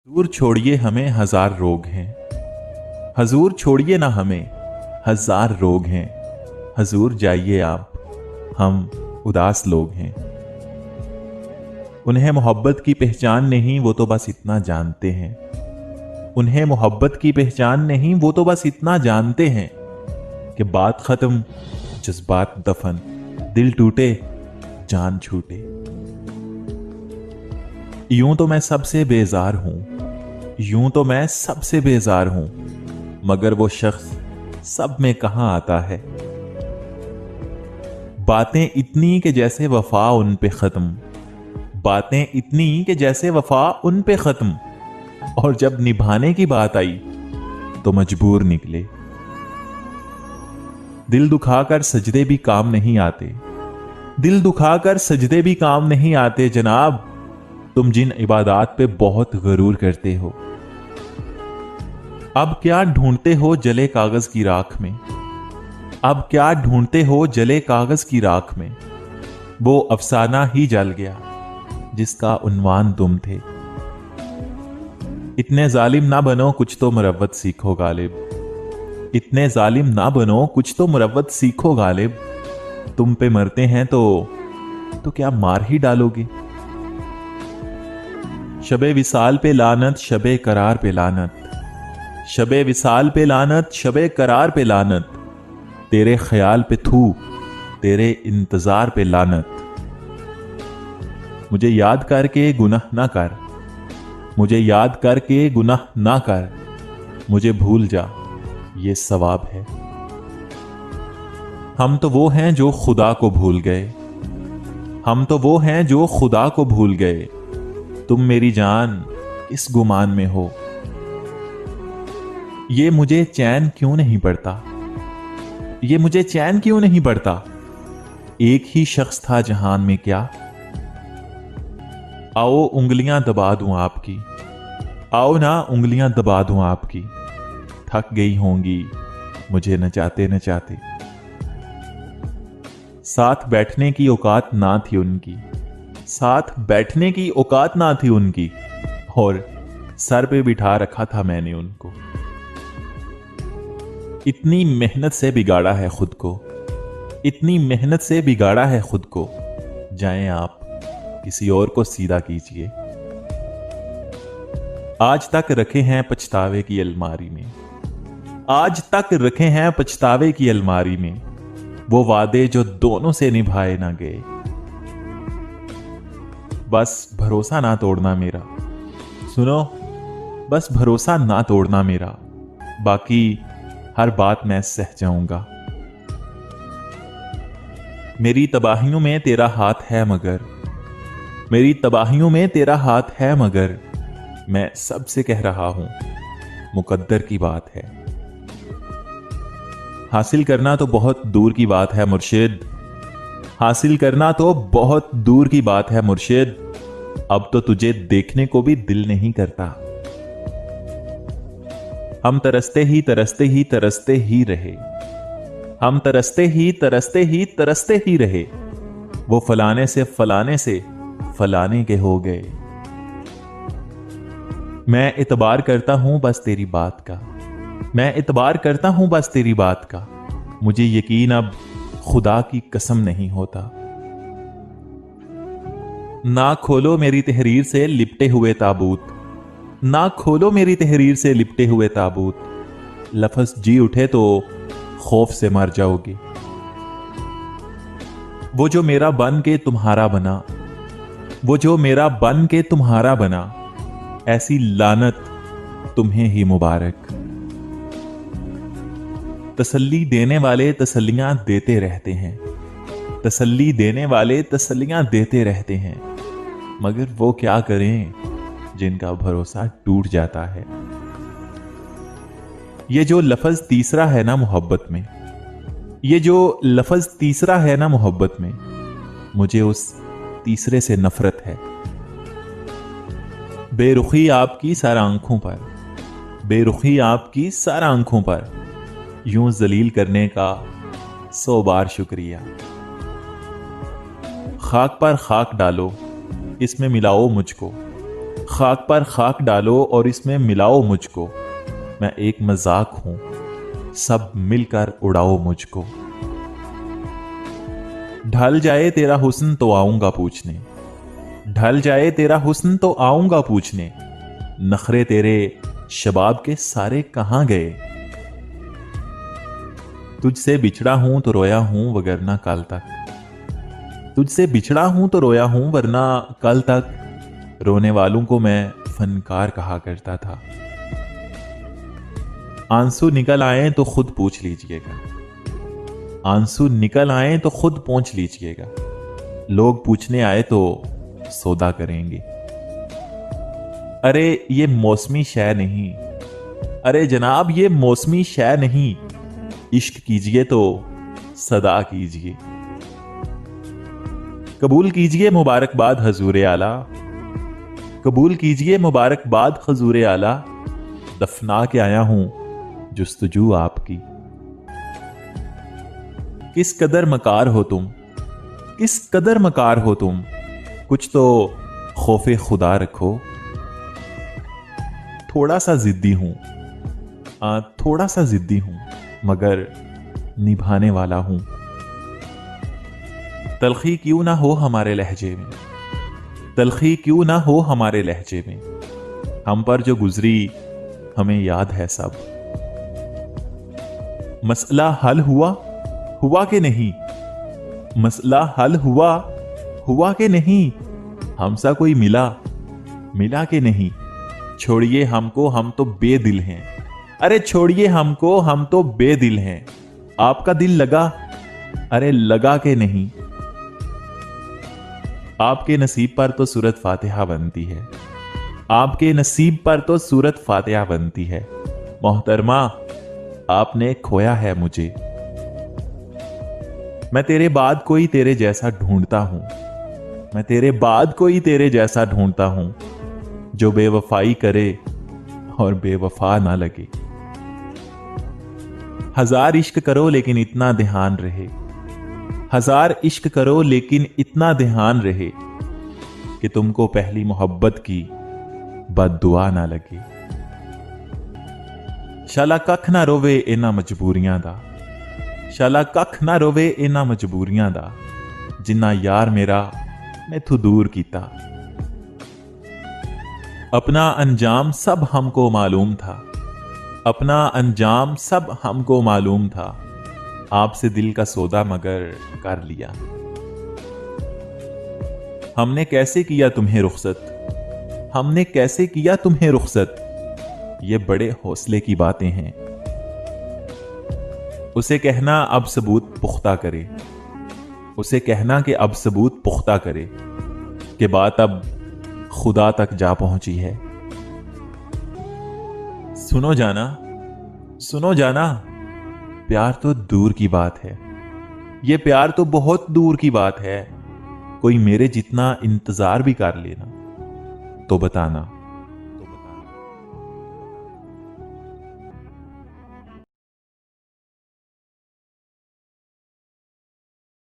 हजूर छोड़िए हमें हजार रोग हैं। हजूर छोड़िए ना हमें हजार रोग हैं। हजूर जाइए आप, हम उदास लोग हैं। उन्हें मोहब्बत की पहचान नहीं, वो तो बस इतना जानते हैं। उन्हें मोहब्बत की पहचान नहीं, वो तो बस इतना जानते हैं कि बात खत्म, जज्बात दफन, दिल टूटे, जान छूटे। यूं तो मैं सबसे बेजार हूं, यूं तो मैं सबसे बेजार हूं, मगर वो शख्स सब में कहां आता है। बातें इतनी कि जैसे वफा उन पे खत्म, बातें इतनी कि जैसे वफा उन पे खत्म, और जब निभाने की बात आई तो मजबूर निकले। दिल दुखाकर सजदे भी काम नहीं आते, दिल दुखाकर सजदे भी काम नहीं आते जनाब, तुम जिन इबादात पे बहुत गरूर करते हो। अब क्या ढूंढते हो जले कागज की राख में, अब क्या ढूंढते हो जले कागज की राख में। वो अफसाना ही जल गया जिसका उन्वान तुम थे। इतने जालिम ना बनो, कुछ तो मुरव्वत सीखो गालिब। इतने जालिम ना बनो, कुछ तो मुरव्वत सीखो गालिब। तुम पे मरते हैं तो क्या मार ही डालोगे। शबे विसाल पे लानत, शबे करार पे लानत, शबे विसाल पे लानत, शबे करार पे लानत। तेरे ख्याल पे थू, तेरे इंतजार पे लानत। मुझे याद करके गुनाह ना कर, मुझे याद करके गुनाह ना कर, मुझे भूल जा ये सवाब है। हम तो वो हैं जो खुदा को भूल गए, हम तो वो हैं जो खुदा को भूल गए। तुम मेरी जान इस गुमान में हो। ये मुझे चैन क्यों नहीं पड़ता, ये मुझे चैन क्यों नहीं पड़ता। एक ही शख्स था जहान में क्या। आओ उंगलियां दबा दूं आपकी, आओ ना उंगलियां दबा दूं आपकी। थक गई होंगी मुझे नचाते नचाते। साथ बैठने की औकात ना थी उनकी, साथ बैठने की औकात ना थी उनकी, और सर पे बिठा रखा था मैंने उनको। इतनी मेहनत से बिगाड़ा है खुद को, इतनी मेहनत से बिगाड़ा है खुद को। जाएं आप किसी और को सीधा कीजिए। आज तक रखे हैं पछतावे की अलमारी में, आज तक रखे हैं पछतावे की अलमारी में। वो वादे जो दोनों से निभाए ना गए। बस भरोसा ना तोड़ना मेरा, सुनो, बस भरोसा ना तोड़ना मेरा। बाकी हर बात मैं सह जाऊंगा। मेरी तबाहियों में तेरा हाथ है मगर, मेरी तबाहियों में तेरा हाथ है मगर, मैं सबसे कह रहा हूं मुकद्दर की बात है। हासिल करना तो बहुत दूर की बात है मुर्शिद, हासिल करना तो बहुत दूर की बात है मुर्शिद। अब तो तुझे देखने को भी दिल नहीं करता। हम तरसते ही तरसते ही तरसते ही रहे, हम तरसते ही तरसते ही तरसते ही रहे। वो फलाने से फलाने से फलाने के हो गए। मैं इतबार करता हूं बस तेरी बात का, मैं इतबार करता हूं बस तेरी बात का। मुझे यकीन अब खुदा की कसम नहीं होता। ना खोलो मेरी तहरीर से लिपटे हुए ताबूत, ना खोलो मेरी तहरीर से लिपटे हुए ताबूत। लफ्ज जी उठे तो खौफ से मर जाओगे। वो जो मेरा बन के तुम्हारा बना, वो जो मेरा बन के तुम्हारा बना, ऐसी लानत तुम्हें ही मुबारक। तसल्ली देने वाले तसल्लियां देते रहते हैं, तसल्ली देने वाले तसल्लियां देते रहते हैं, मगर वो क्या करें जिनका भरोसा टूट जाता है। ये जो लफ्ज तीसरा है ना मोहब्बत में, ये जो लफ्ज तीसरा है ना मोहब्बत में, मुझे उस तीसरे से नफरत है। बेरुखी आपकी सर आंखों पर, बेरुखी आपकी सर आंखों पर, यूं जलील करने का 100 बार शुक्रिया। खाक पर खाक डालो, इसमें मिलाओ मुझको, खाक पर खाक डालो और इसमें मिलाओ मुझको, मैं एक मजाक हूं, सब मिलकर उड़ाओ मुझको। ढल जाए तेरा हुस्न तो आऊंगा पूछने, ढल जाए तेरा हुस्न तो आऊंगा पूछने, नखरे तेरे शबाब के सारे कहां गए। तुझसे बिछड़ा हूं तो रोया हूं वगरना कल तक, तुझसे बिछड़ा हूं तो रोया हूं वरना कल तक, रोने वालों को मैं फनकार कहा करता था। आंसू निकल आए तो खुद पूछ लीजिएगा, आंसू निकल आए तो खुद पूछ लीजिएगा, लोग पूछने आए तो सौदा करेंगे। अरे ये मौसमी शय नहीं, अरे जनाब ये मौसमी शय नहीं, इश्क कीजिए तो सदा कीजिए। कबूल कीजिए मुबारकबाद हजूर आला, कबूल कीजिए मुबारकबाद हजूर आला, दफना के आया हूं जुस्तजू आपकी। किस कदर मकार हो तुम, किस कदर मकार हो तुम, कुछ तो खौफे खुदा रखो। थोड़ा सा जिद्दी हूं, थोड़ा सा जिद्दी हूं, मगर निभाने वाला हूं। तलखी क्यों ना हो हमारे लहजे में, तलखी क्यों ना हो हमारे लहजे में, हम पर जो गुजरी हमें याद है सब। मसला हल हुआ, हुआ कि नहीं, मसला हल हुआ, हुआ कि नहीं, हमसा कोई मिला, मिला कि नहीं। छोड़िए हमको, हम तो बेदिल हैं, अरे छोड़िए हमको, हम तो बेदिल हैं। आपका दिल लगा, अरे लगा के नहीं। आपके नसीब पर तो सूरत फातिहा बनती है, आपके नसीब पर तो सूरत फातिहा बनती है। मोहतरमा आपने खोया है मुझे, मैं तेरे बाद कोई तेरे जैसा ढूंढता हूं, मैं तेरे बाद कोई तेरे जैसा ढूंढता हूं, जो बेवफाई करे और बेवफा ना लगे। हजार इश्क करो लेकिन इतना ध्यान रहे, हजार इश्क करो लेकिन इतना ध्यान रहे, कि तुमको पहली मोहब्बत की बद्दुआ ना लगे। शाला कख ना रोवे इन्हां मजबूरियां दा, शाला कख ना रोवे इन्हां मजबूरियां दा, जिन्ना यार मेरा मैथू दूर कीता। अपना अंजाम सब हमको मालूम था, अपना अंजाम सब हमको मालूम था, आपसे दिल का सौदा मगर कर लिया। हमने कैसे किया तुम्हें रुखसत, हमने कैसे किया तुम्हें रुखसत, ये बड़े हौसले की बातें हैं। उसे कहना अब सबूत पुख्ता करे, उसे कहना कि अब सबूत पुख्ता करे, कि बात अब खुदा तक जा पहुंची है। सुनो जाना, सुनो जाना, प्यार तो दूर की बात है, ये प्यार तो बहुत दूर की बात है। कोई मेरे जितना इंतजार भी कर लेना तो बताना,